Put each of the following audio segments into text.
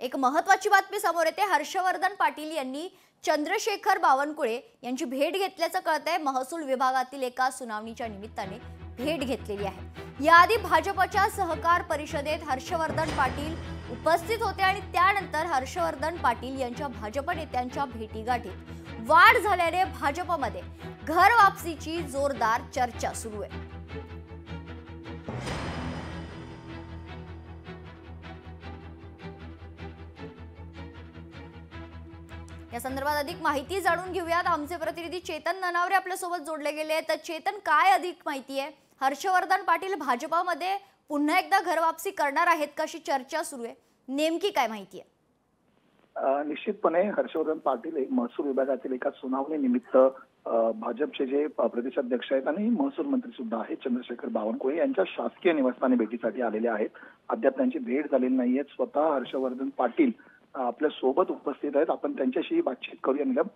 एक महत्त्वाची बातमी समोर येते। हर्षवर्धन पाटील यांनी चंद्रशेखर बावनकुळे यांची भेट घेतल्याचं कळतंय। महसूल विभागातील एका सुनावणीच्या निमित्ताने भेट घेतलेली आहे। याआधी भाजपच्या सहकार परिषदेत हर्षवर्धन पाटील उपस्थित होते आणि त्यानंतर हर्षवर्धन पाटील यांच्या भाजप नेत्यांच्या भेटीगाठीत वाढ झाल्याने भाजपमध्ये घर वापसीची जोरदार चर्चा सुरू आहे। या संदर्भात अधिक माहिती जाणून घेऊयात। आमचे प्रतिनिधी चेतन ननावरे आपल्या सोबत जोडले गेले आहेत। तर चेतन, काय अधिक माहिती आहे? हर्षवर्धन पाटील भाजपामध्ये पुन्हा एकदा घर वापसी करणार आहेत का अशी चर्चा सुरू आहे, नेमकी काय माहिती आहे? निश्चितपणे हर्षवर्धन पाटील एक महसूल विभागातील एका सुनावणी निमित्त भाजपचे जे प्रदेशाध्यक्ष आहेत आणि महसूल मंत्री सुद्धा आहेत चंद्रशेखर बावनकुळे यांच्या शासकीय निवासस्थानी भेटीसाठी आलेले आहेत। अद्याप त्यांची भेट झालेली नाहीये। स्वतः हर्षवर्धन पाटील आपल्या सोबत उपस्थित आहेत। आपण त्यांच्याशी बातचीत करूया। नीलम,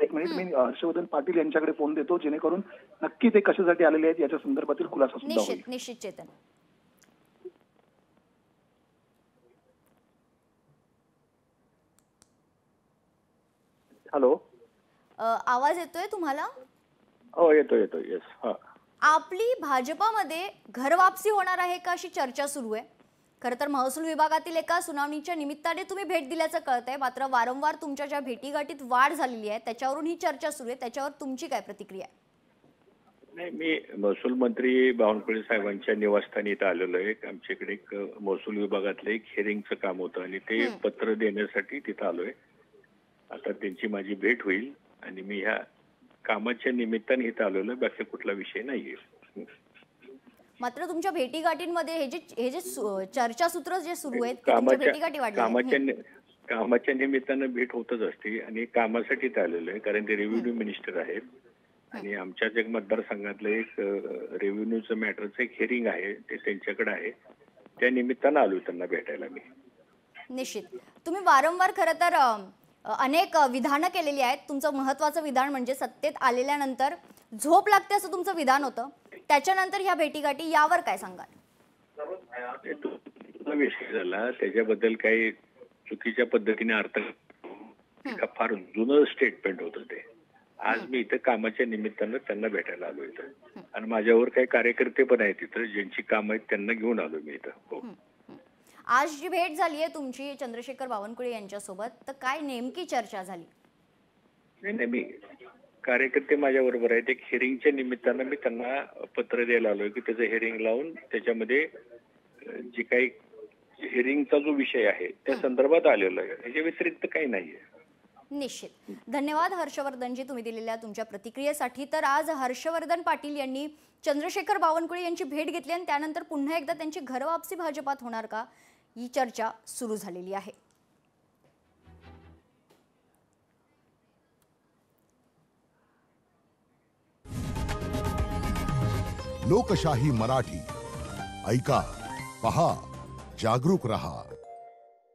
एक मिनिट, मी हर्षवर्धन पाटील यांच्याकडे फोन देतो जेणेकरून नक्की ते कशासाठी आलेले आहेत याच्या संदर्भातील खुलासा सुद्धा होईल। निश्चित चेतन। हॅलो, आवाज येतोय तुम्हाला? हो, येतोय येस। हा, आपली भाजपामध्ये घर वापसी होणार आहे का अशी चर्चा सुरू आहे। खरं तर महसूल विभागातील एका सुनावणीच्या निमित्ताने तुम्ही भेट दिल्याचं कळतंय, मात्र वारंवार तुमच्या ज्या भेटीगाठीत वाढ झालेली आहे त्याच्यावरून ही चर्चा सुरू आहे। त्याच्यावर तुमची काय प्रतिक्रिया आहे? नाही, मी महसूल मंत्री बावनकुळे साहेबांच्या निवासस्थानी इथं आलेलो आहे। आमच्याकडे एक महसूल विभागातलं एक हिअरिंगचं काम होतं आणि ते पत्र देण्यासाठी तिथं आलोय। आता त्यांची माझी भेट होईल आणि मी ह्या कामाच्या निमित्ताने इथं आलेलो आहे, बाकी कुठला विषय नाहीये। मात्र तुमच्या भेटीगाठींमध्ये हे जे चर्चासूत्र जे सुरू आहेत कामाच्या निमित्तानं भेट होतच असते आणि कामासाठी इथं आलेलो आहे, कारण ते रेव्हेन्यू मिनिस्टर आहेत आणि आमच्या जे मतदारसंघातलं एक रेव्हेन्यूचं मॅटरचं एक हिअरिंग आहे ते त्यांच्याकडे आहे, त्या निमित्तानं आलो त्यांना भेटायला मी। निश्चित तुम्ही वारंवार खरं तर अनेक विधानं केलेली आहेत। तुमचं महत्त्वाचं विधान म्हणजे सत्तेत आलेल्यानंतर झोप लागते असं तुमचं विधान होतं। त्याच्यानंतर ह्या भेटीगाठी, यावर काय सांगाल? विषय झाला त्याच्याबद्दल काही चुकीच्या पद्धतीने अर्थ, फार जुनं स्टेटमेंट होतं ते। आज मी इथं कामाच्या निमित्तानं त्यांना भेटायला आलो इथं आणि माझ्यावर काही कार्यकर्ते पण आहेत तिथं ज्यांची काम आहेत त्यांना घेऊन आलो मी इथं। हो, आज जी भेट झाली आहे तुमची चंद्रशेखर बावनकुळे यांच्यासोबत, तर काय नेमकी चर्चा झाली? नाही, मी कार्यकर्ते माझ्या बरोबर आहेत। एक हिअरिंगच्या निमित्तानं मी त्यांना पत्र द्यायला आलोय की त्याचं हिअरिंग लावून त्याच्यामध्ये जे काही हिअरिंगचा जो विषय आहे त्या संदर्भात आलेलो आहे, याच्या व्यतिरिक्त काही नाहीये। निश्चित धन्यवाद हर्षवर्धनजी तुम्ही दिलेल्या तुमच्या प्रतिक्रियेसाठी। तर आज हर्षवर्धन पाटील यांनी चंद्रशेखर बावनकुळे यांची भेट घेतली आणि त्यानंतर पुन्हा एकदा त्यांची घर वापसी भाजपात होणार का, ही चर्चा सुरू झालेली आहे। लोकशाही मराठी ऐका, पहा, जागरूक रहा।